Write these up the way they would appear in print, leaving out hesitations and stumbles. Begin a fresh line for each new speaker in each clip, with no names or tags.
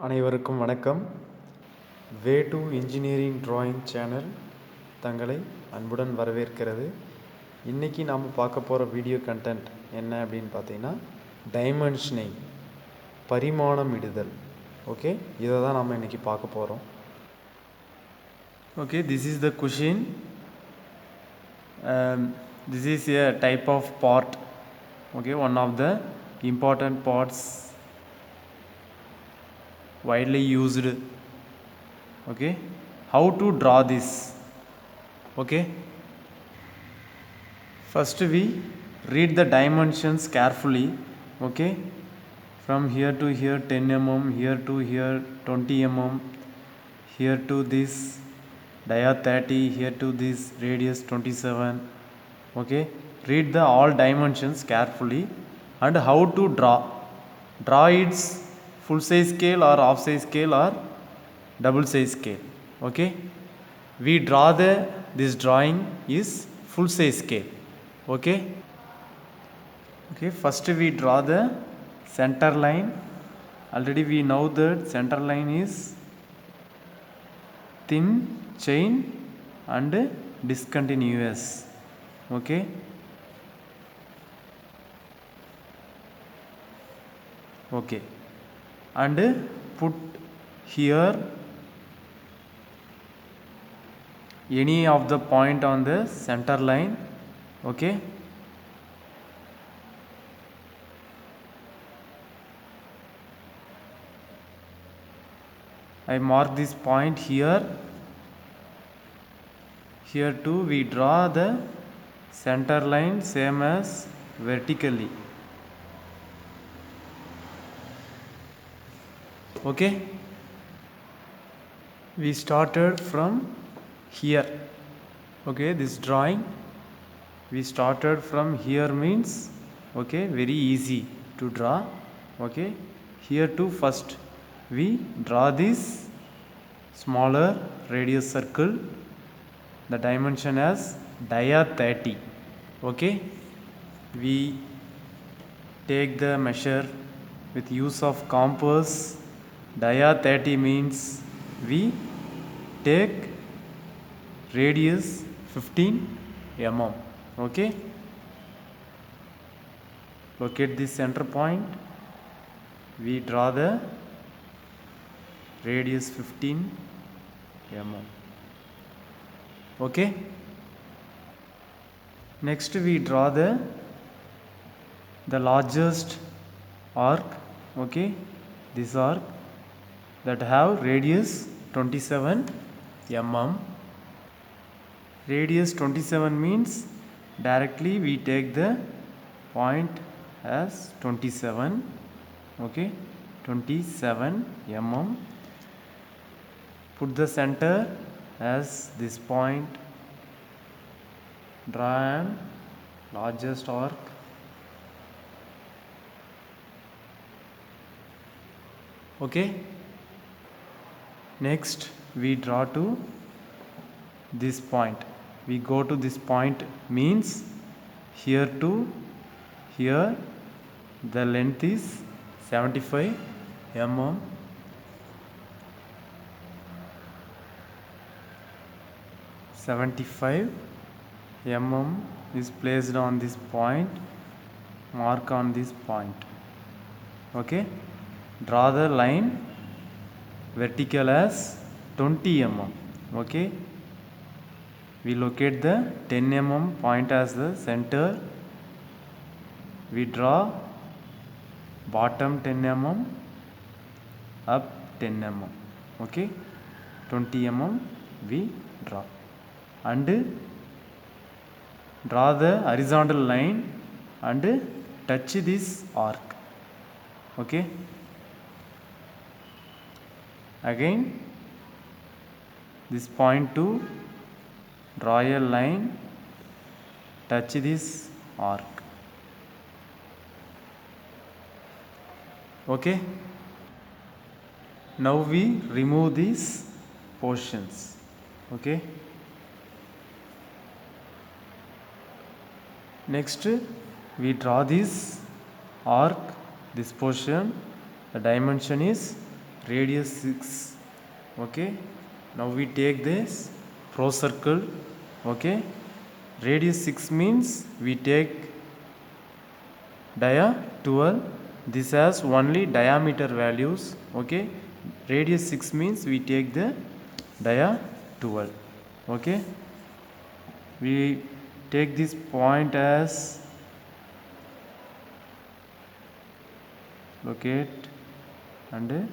அனைவருக்கும் வணக்கம். Way to engineering drawing channel தங்களை அன்புடன் வரவேற்கிறது. இன்றைக்கி நாம் பார்க்க போகிற வீடியோ கண்டென்ட் என்ன அப்படின்னு பார்த்தீங்கன்னா, டைமென்ஷனிங், பரிமாணம் இடுதல். ஓகே, இதை தான் நாம் இன்றைக்கி பார்க்க போகிறோம். Okay, this is the question. This is a type of part. Okay, one of the important parts widely used. Okay, how to draw this? Okay, first we read the dimensions carefully. Okay, from here to here 10 mm, here to here 20 mm, here to this dia 30, here to this radius 27. Okay, read the all dimensions carefully. And how to draw its full size scale or half size scale or double size scale. Okay, we draw this drawing is full size scale. Okay, first we draw the center line. Already we know that center line is thin chain and discontinuous. Okay, and put here any of the point on the center line. Okay, I mark this point here. Here too we draw the center line same as vertically. Okay, we started from here. Okay, this drawing we started from here means, okay, very easy to draw. Okay, here too first we draw this smaller radius circle, the dimension as dia 30. Okay, we take the measure with use of compass. Dia 30 means we take radius 15 mm. Okay, locate this center point. We draw the radius 15 mm. Okay, next we draw the largest arc. Okay, this arc that have radius 27 mm. Radius 27 means directly we take the point as 27. Okay, 27 mm. Put the center as this point. Draw an largest arc. Okay, next we draw to this point. We go to this point means here to here the length is 75 mm. Is placed on this point. Mark on this point. Okay, draw the line vertical as 20 mm. Okay, we locate the 10 mm point as the center. We draw bottom 10 mm, up 10 mm. Okay, 20 mm we draw and draw the horizontal line and touch this arc. Okay, again this point to draw a line, touch this arc. Okay, now we remove these portions. Okay, next we draw this arc, this portion. The dimension is radius 6. Okay, now we take this procircle. Okay, radius 6 means we take dia 12. This has only diameter values. Okay, radius 6 means we take the dia 12. Okay, we take this point as locate, and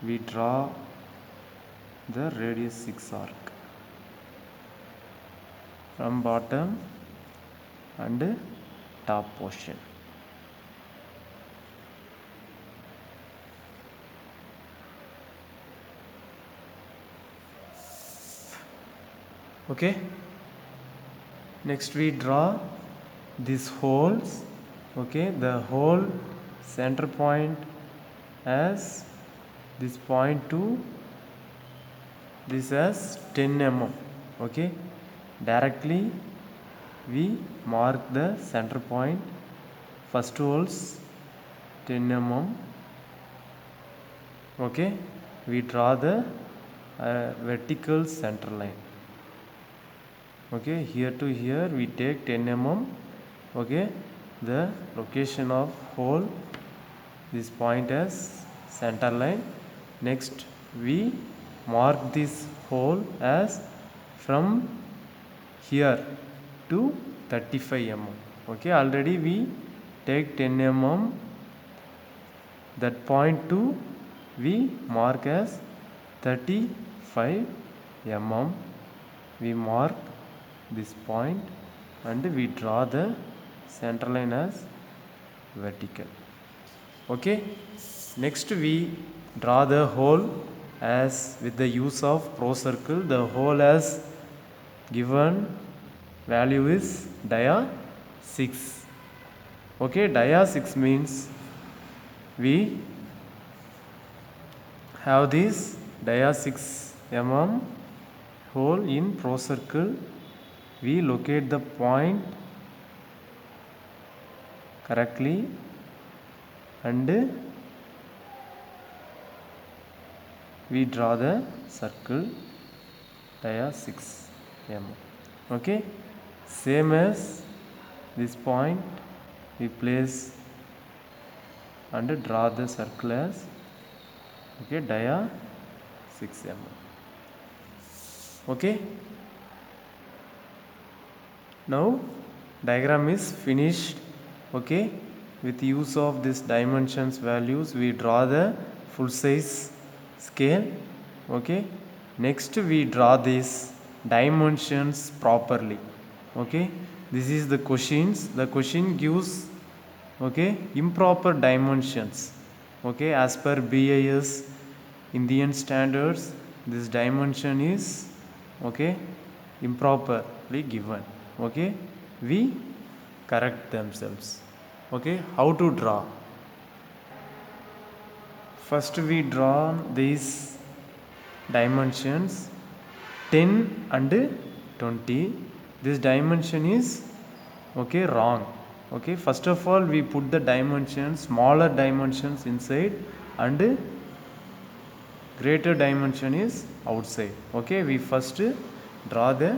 we draw the radius 6 arc from bottom and top portion. Okay, next we draw these holes. Okay, the hole center point as this point to this as 10 mm. Okay, directly we mark the center point. First holes 10 mm. Okay, we draw the vertical center line. Okay, here to here we take 10 mm. Okay, the location of hole, this point as center line. Next we mark this hole as from here to 35 mm. Okay, already we take 10 mm, that point to we mark as 35 mm. We mark this point and we draw the center line as vertical. Okay, next we draw the hole as with the use of procircle. The hole as given value is dia 6. Okay, dia 6 means we have this dia 6 mm hole in procircle. We locate the point correctly and we draw the circle dia 6 mm. Okay, same as this point we place and draw the circle as okay dia 6 mm. Okay, now diagram is finished. Okay, with use of this dimensions values we draw the full size scale. Okay, next we draw these dimensions properly. Okay, this is the questions. The question gives okay improper dimensions. Okay, as per BIS Indian standards, this dimension is okay improperly given. Okay, we correct themselves. Okay, how to draw? First we draw these dimensions 10 and 20. This dimension is okay wrong. Okay, first of all we put the dimensions, smaller dimensions inside and greater dimension is outside. Okay, we first draw the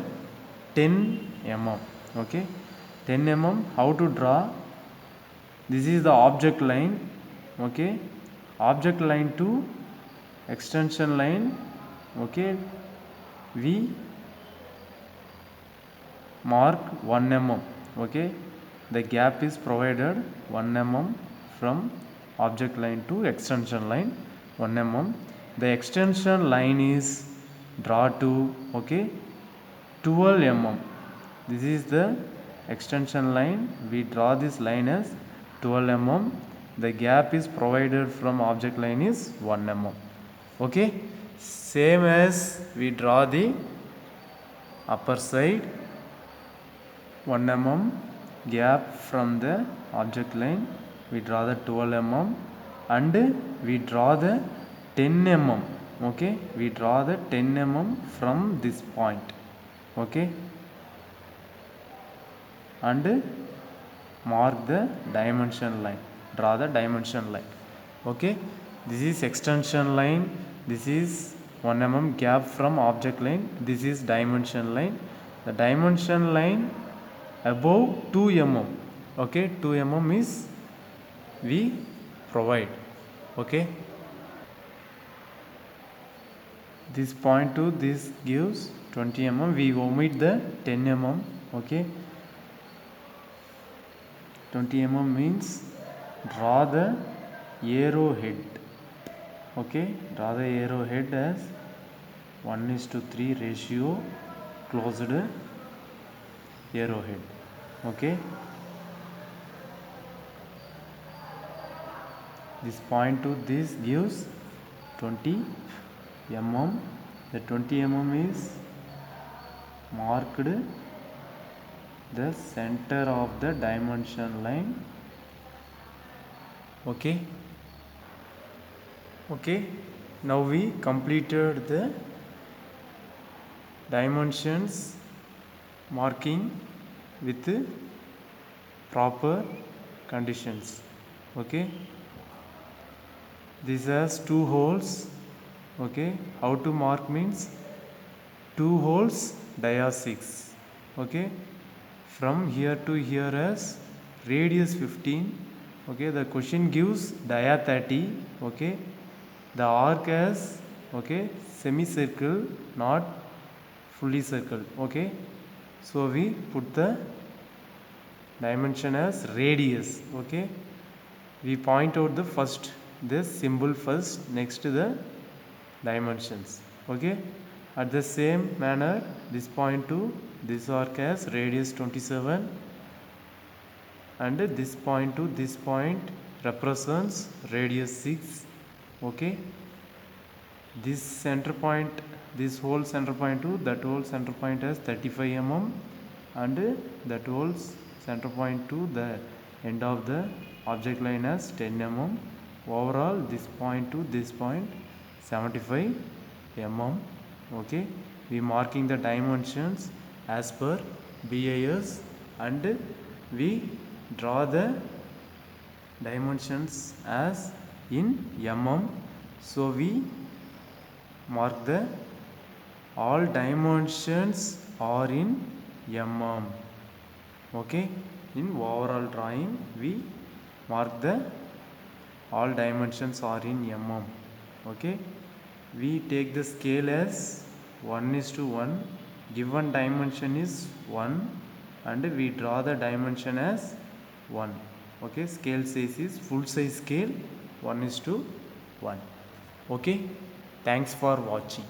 10 mm. Okay, 10 mm. How to draw? This is the object line. Okay, object line to extension line. Okay, we mark 1 mm. Okay, the gap is provided 1 mm from object line to extension line 1 mm. The extension line is draw to okay 12 mm. This is the extension line. We draw this line as 12 mm. The gap is provided from object line is 1 mm. Okay, same as we draw the upper side 1 mm gap from the object line. We draw the 12 mm and we draw the 10 mm. Okay, we draw the 10 mm from this point. Okay, and mark the dimension line, draw the dimension line. Okay, This is extension line. This is 1 mm gap from object line. This is dimension line. The dimension line above 2 mm. Okay, 2 mm is we provide. Okay, this point to this gives 20 mm. We omit the 10 mm. Okay, 20 mm means draw the arrowhead. Okay, draw the arrowhead as 1:3 ratio closed arrowhead. Okay, this point to this gives 20 mm. The 20 mm is marked the center of the dimension line. Okay, now we completed the dimensions marking with proper conditions. Okay, this has 2 holes. Okay, how to mark means 2 holes dia 6. Okay, from here to here as radius 15. Okay, the question gives dia 30. Okay, the arc as semicircle, not fully circle. Okay, so we put the dimension as radius. Okay, we point out the first this symbol first next to the dimensions. Okay, at the same manner this point to this arc as radius 27, and this point to this point represents radius 6. Okay, this center point, this whole center point to that whole center point as 35 mm, and that whole center point to the end of the object line as 10 mm. Overall this point to this point 75 mm. Okay, we marking the dimensions as per BIS, and we draw the dimensions as in mm. So we mark the all dimensions are in mm. Okay, in overall drawing we mark the all dimensions are in mm. Okay, we take the scale as 1:1. Given dimension is 1, and we draw the dimension as 1. Okay, scale size is full size scale 1:1. Okay, thanks for watching.